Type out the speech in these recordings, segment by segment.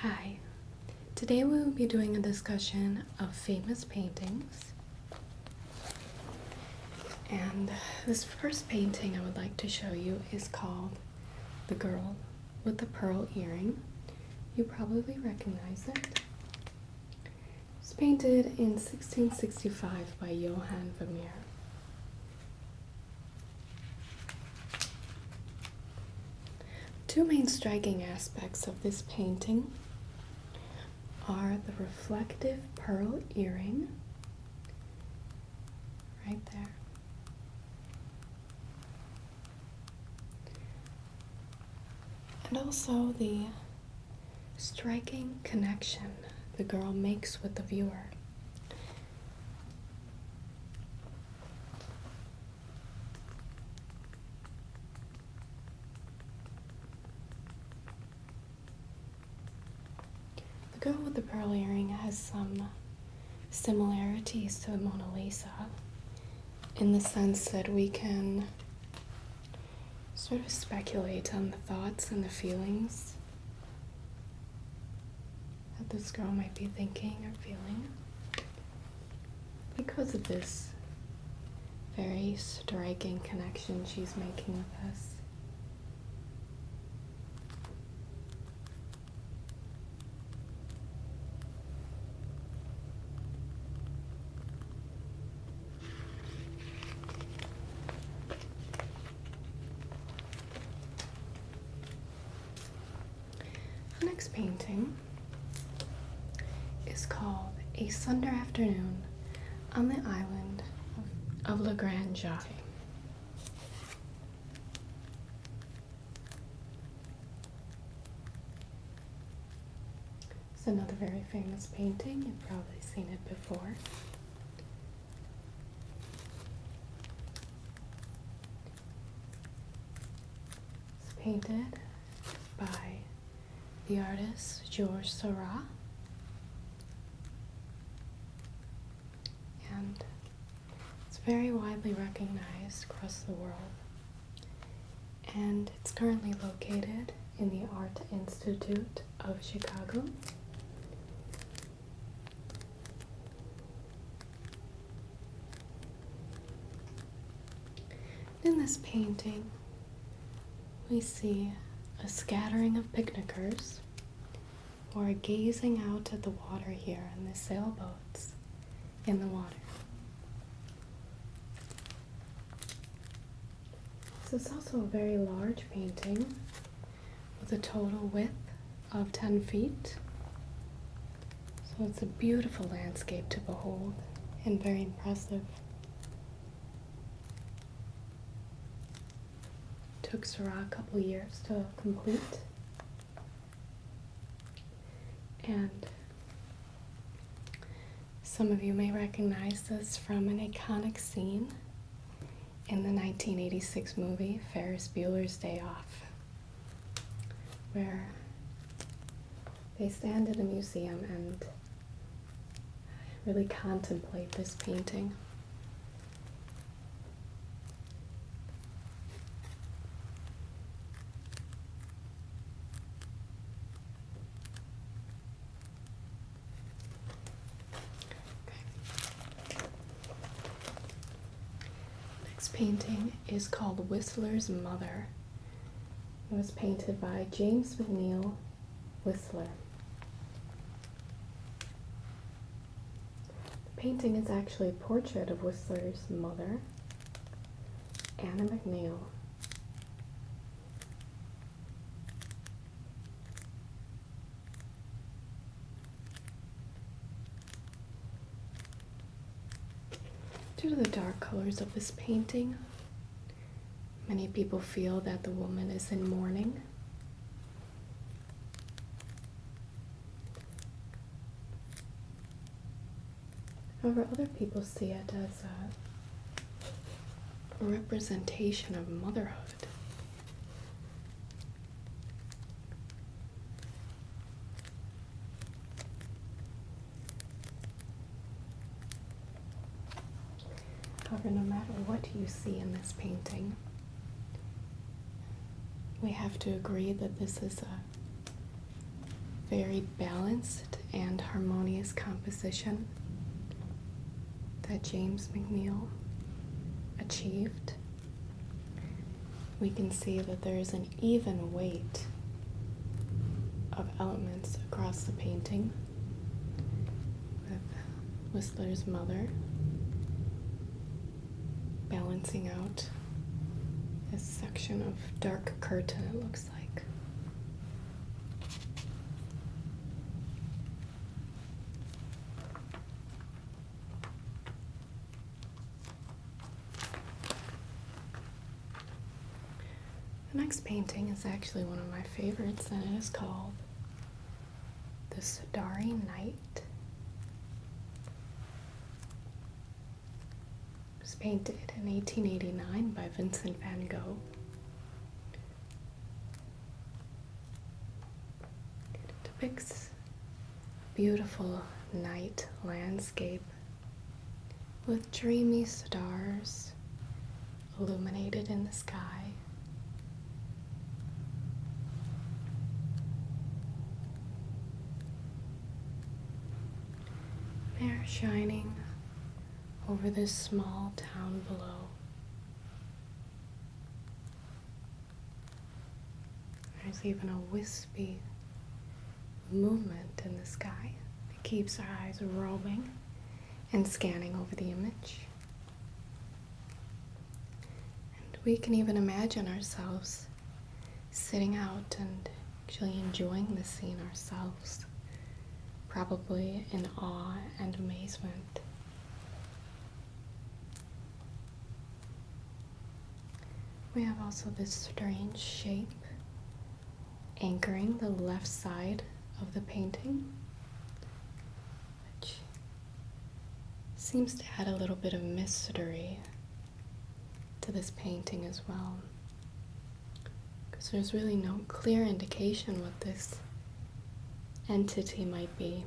Hi, today we will be doing a discussion of famous paintings. And this first painting I would like to show you is called The Girl with the Pearl Earring. You probably recognize it. It's painted in 1665 by Johann Vermeer. Two main striking aspects of this painting are the reflective pearl earring, right there, and also the striking connection the girl makes with the viewer. The girl with the pearl earring has some similarities to the Mona Lisa in the sense that we can sort of speculate on the thoughts and the feelings that this girl might be thinking or feeling because of this very striking connection she's making with us. The next painting is called A Sunday Afternoon on the Island of La Grande Jatte. It's another very famous painting. You've probably seen it before. It's painted by the artist Georges Seurat, and it's very widely recognized across the world, and it's currently located in the Art Institute of Chicago. In this painting, we see a scattering of picnickers who are gazing out at the water here in the sailboats in the water. This is also a very large painting with a total width of 10 feet. So it's a beautiful landscape to behold and very impressive. Took Seurat a couple years to complete, and some of you may recognize this from an iconic scene in the 1986 movie Ferris Bueller's Day Off, where they stand in a museum and really contemplate this painting. Painting is called Whistler's Mother. It was painted by James McNeill Whistler. The painting is actually a portrait of Whistler's mother, Anna McNeill. Due to the dark colors of this painting, many people feel that the woman is in mourning. However, other people see it as a representation of motherhood. However, no matter what you see in this painting, we have to agree that this is a very balanced and harmonious composition that James McNeill achieved. We can see that there is an even weight of elements across the painting, with Whistler's mother balancing out this section of dark curtain, it looks like. The next painting is actually one of my favorites, and it is called The Starry Night. It was painted in 1889 by Vincent van Gogh. It depicts a beautiful night landscape with dreamy stars illuminated in the sky. They're shining over this small town below. There's even a wispy movement in the sky that keeps our eyes roving and scanning over the image. And we can even imagine ourselves sitting out and actually enjoying the scene ourselves, probably in awe and amazement. We have also this strange shape anchoring the left side of the painting, which seems to add a little bit of mystery to this painting as well, because there's really no clear indication what this entity might be.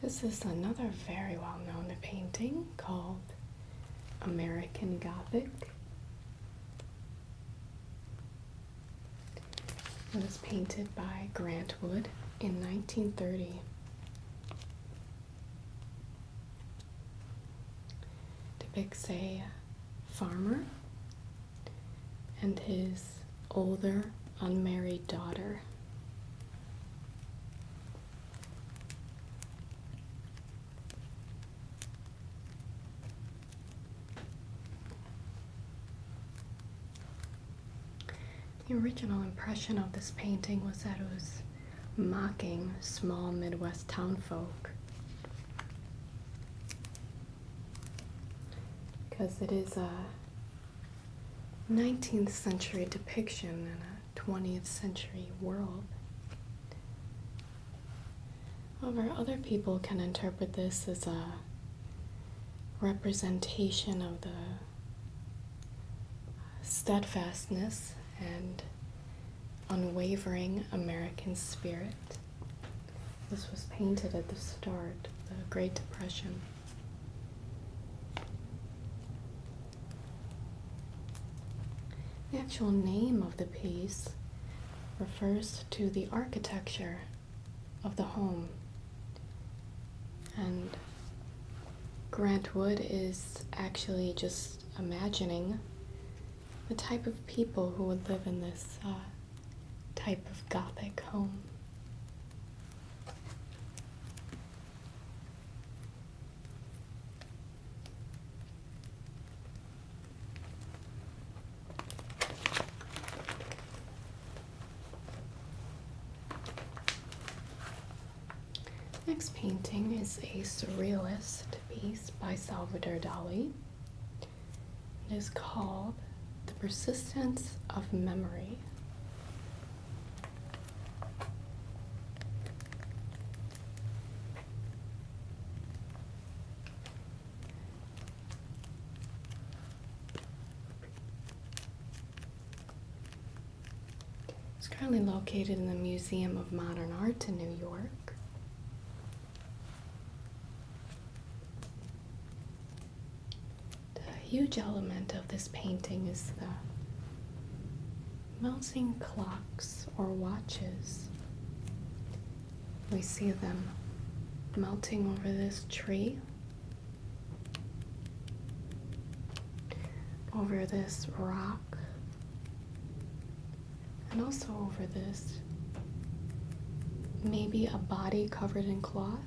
This is another very well-known painting called American Gothic. It was painted by Grant Wood in 1930. Depicts a farmer and his older unmarried daughter. The original impression of this painting was that it was mocking small Midwest townfolk, because it is a 19th century depiction in a 20th century world. However, other people can interpret this as a representation of the steadfastness and unwavering American spirit. This was painted at the start of the Great Depression. The actual name of the piece refers to the architecture of the home, and Grant Wood is actually just imagining the type of people who would live in this type of Gothic home. Next painting is a surrealist piece by Salvador Dali. It is called The Persistence of Memory. It's currently located in the Museum of Modern Art in New York. The huge element of this painting is the melting clocks or watches. We see them melting over this tree, over this rock, and also over this maybe a body covered in cloth.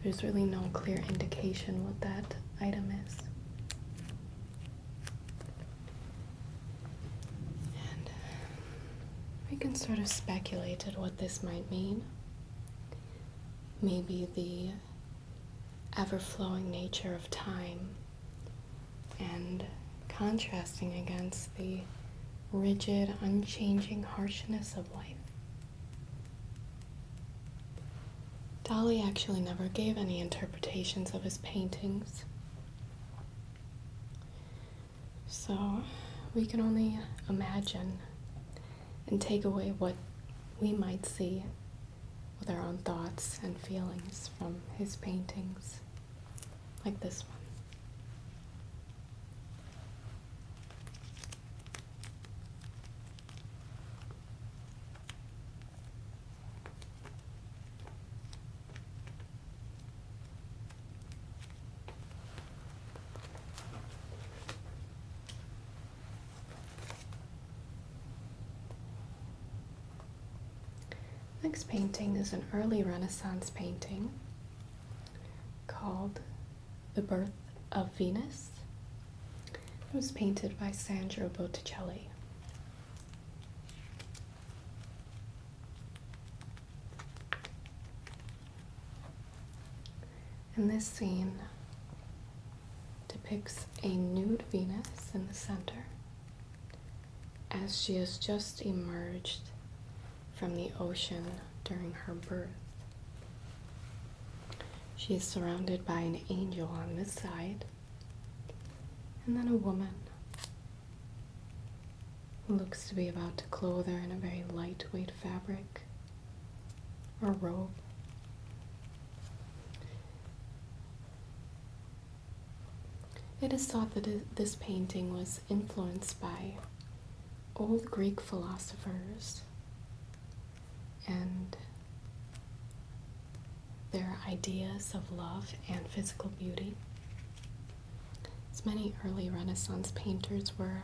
There's really no clear indication what that item is. And we can sort of speculate at what this might mean. Maybe the ever-flowing nature of time and contrasting against the rigid, unchanging harshness of life. Dali actually never gave any interpretations of his paintings, so we can only imagine and take away what we might see with our own thoughts and feelings from his paintings, like this one. Next painting is an early Renaissance painting called The Birth of Venus. It was painted by Sandro Botticelli. And this scene depicts a nude Venus in the center as she has just emerged from the ocean during her birth. She is surrounded by an angel on this side, and then a woman who looks to be about to clothe her in a very lightweight fabric or robe. It is thought that this painting was influenced by old Greek philosophers and their ideas of love and physical beauty. As many early Renaissance painters were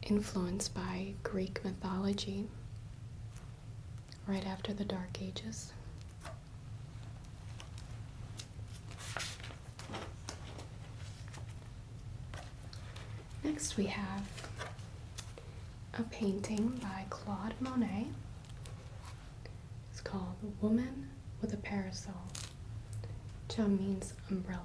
influenced by Greek mythology right after the Dark Ages. Next we have a painting by Claude Monet. It's called Woman with a Parasol, which means umbrella.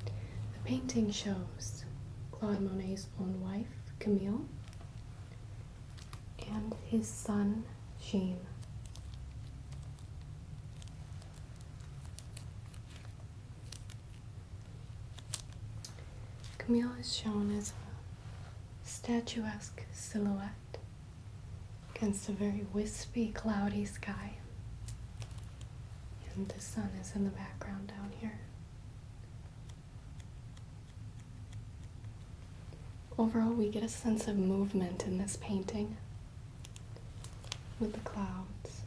The painting shows Claude Monet's own wife, Camille, and his son, Jean. Camille is shown as a statuesque silhouette against a very wispy, cloudy sky. And the sun is in the background down here. Overall, we get a sense of movement in this painting with the clouds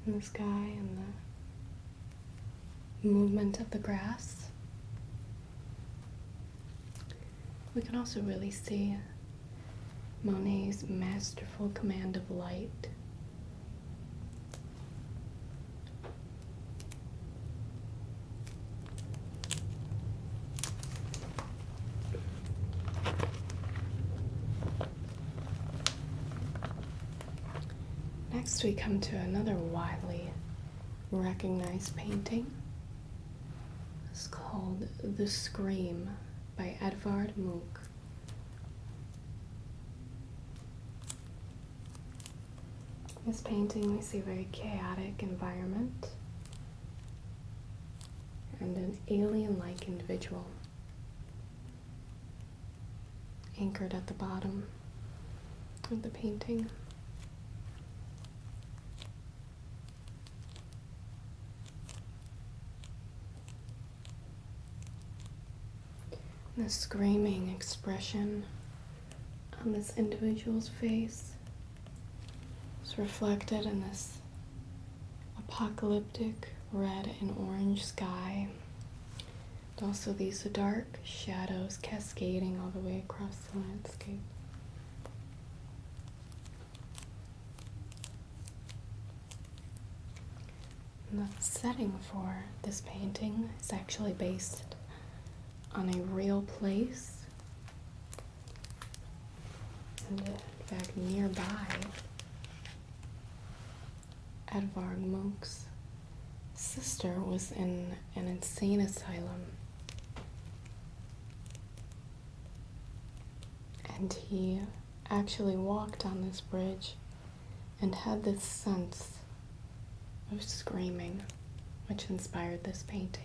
and the sky and the movement of the grass. We can also really see Monet's masterful command of light. Next we come to another widely recognized painting. It's called The Scream by Edvard Munch. In this painting we see a very chaotic environment and an alien-like individual anchored at the bottom of the painting. The screaming expression on this individual's face is reflected in this apocalyptic red and orange sky. And also these dark shadows cascading all the way across the landscape. And the setting for this painting is actually based on a real place, and in fact nearby, Edvard Munch's sister was in an insane asylum, and he actually walked on this bridge and had this sense of screaming, which inspired this painting.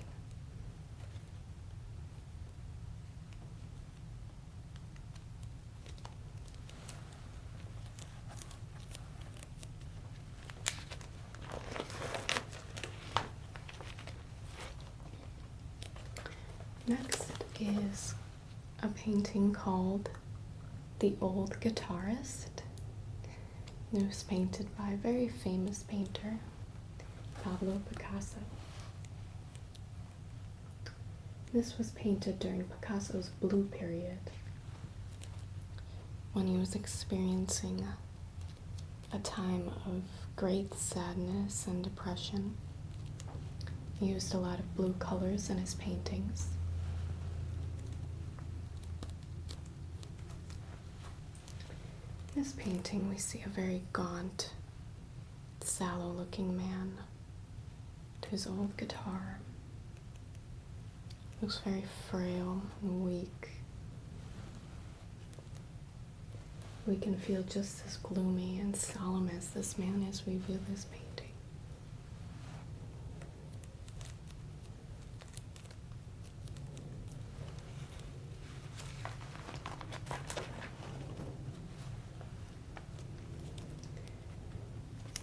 Next is a painting called The Old Guitarist. It was painted by a very famous painter, Pablo Picasso. This was painted during Picasso's blue period, when he was experiencing a time of great sadness and depression. He used a lot of blue colors in his paintings. In this painting, we see a very gaunt, sallow-looking man to his old guitar. Looks very frail and weak. We can feel just as gloomy and solemn as this man as we view this painting.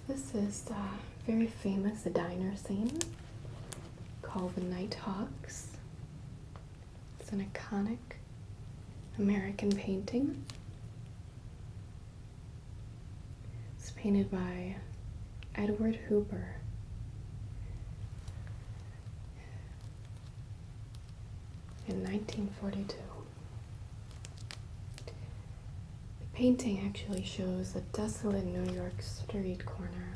This is a very famous diner scene called the Nighthawks. It's an iconic American painting. It's painted by Edward Hooper. In 1942. The painting actually shows a desolate New York street corner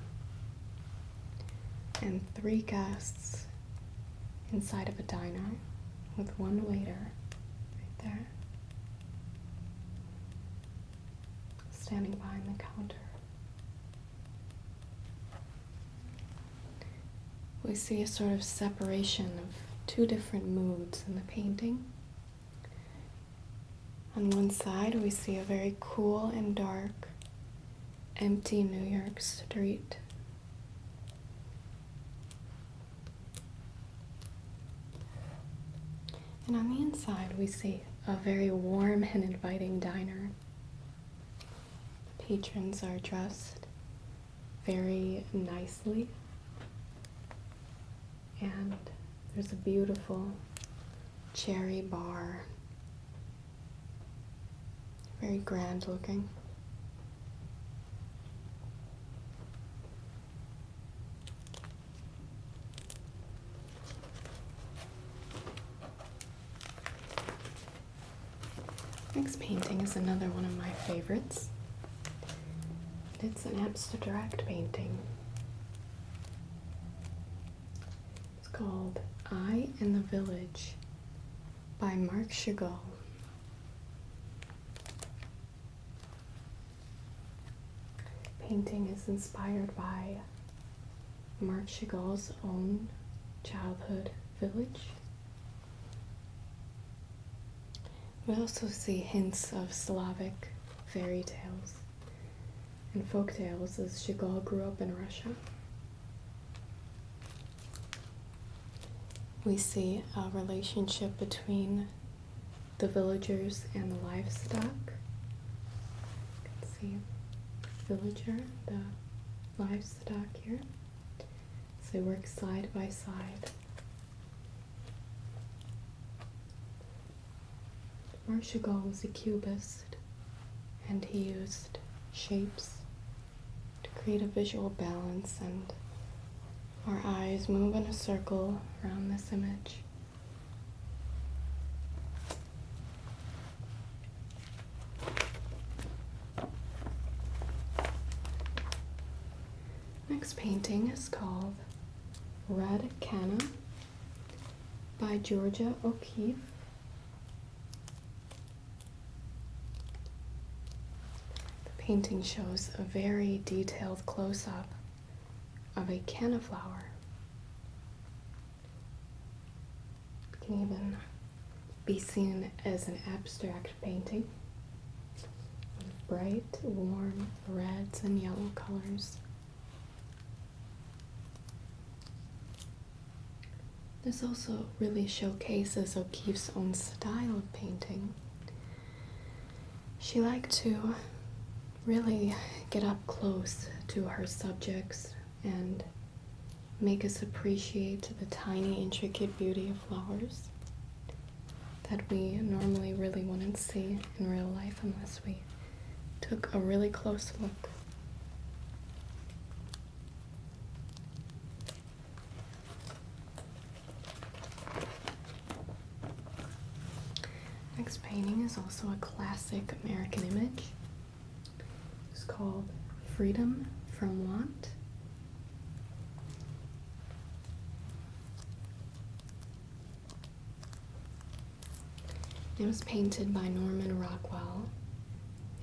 and 3 guests inside of a diner with one waiter right there standing behind the counter. We see a sort of separation of 2 different moods in the painting. On one side, we see a very cool and dark, empty New York street. And on the inside, we see a very warm and inviting diner. The patrons are dressed very nicely, and there's a beautiful cherry bar. Very grand looking. Next painting is another one of my favorites. It's an abstract painting. It's called I in the Village by Marc Chagall. Painting is inspired by Marc Chagall's own childhood village. We also see hints of Slavic fairy tales and folk tales as Chagall grew up in Russia. We see a relationship between the villagers and the livestock. You can see villager, the livestock here. So they work side by side. Marchagall was a cubist, and he used shapes to create a visual balance, and our eyes move in a circle around this image. Next painting is called Red Canna by Georgia O'Keeffe. The painting shows a very detailed close-up of a canna flower. It can even be seen as an abstract painting with bright, warm reds and yellow colors. This also really showcases O'Keeffe's own style of painting. She liked to really get up close to her subjects and make us appreciate the tiny, intricate beauty of flowers that we normally really wouldn't see in real life unless we took a really close look. Next painting is also a classic American image. It's called Freedom from Want. It was painted by Norman Rockwell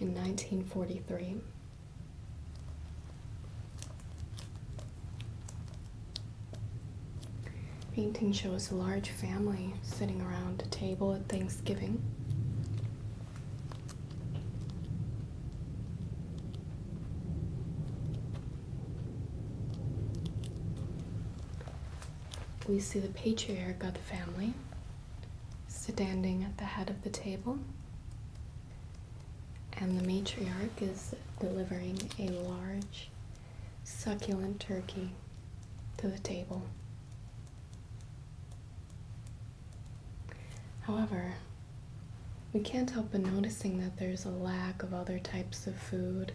in 1943. Painting shows a large family sitting around a table at Thanksgiving. We see the patriarch of the family standing at the head of the table, and the matriarch is delivering a large, succulent turkey to the table. However, we can't help but noticing that there's a lack of other types of food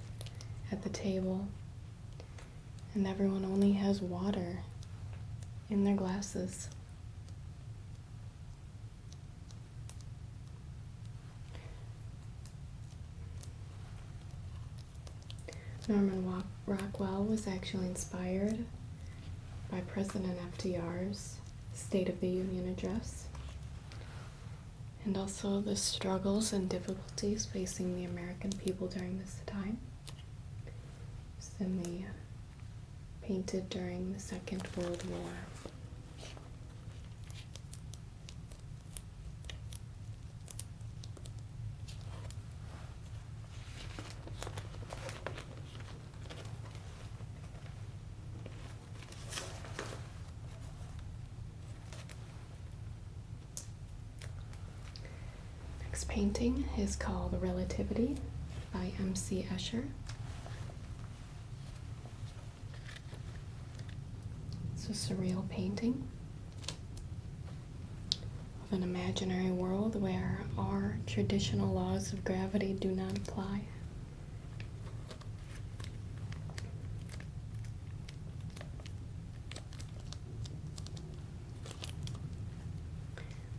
at the table, and everyone only has water in their glasses. Norman Rockwell was actually inspired by President FDR's State of the Union address, and also the struggles and difficulties facing the American people during this time. It's painted during the Second World War. Next painting is called Relativity by M.C. Escher. It's a surreal painting of an imaginary world where our traditional laws of gravity do not apply.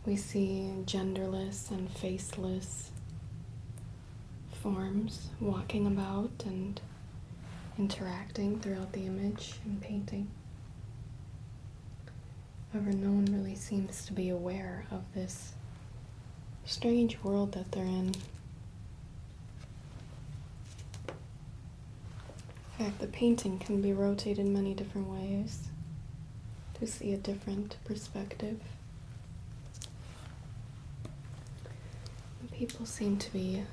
We see genderless and faceless forms walking about and interacting throughout the image and painting. However, no one really seems to be aware of this strange world that they're in. In fact, the painting can be rotated many different ways to see a different perspective. People seem to be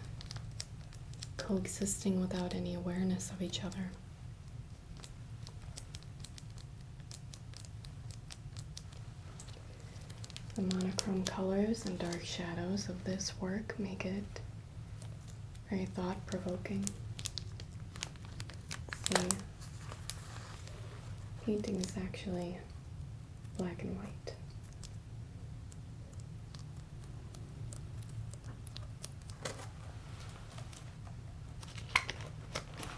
coexisting without any awareness of each other. The The monochrome colors and dark shadows of this work make it very thought-provoking. See, painting is actually black and white.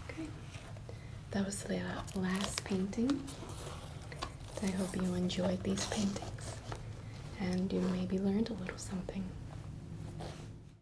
Okay, that was the last painting. I hope you enjoyed these paintings and you maybe learned a little something.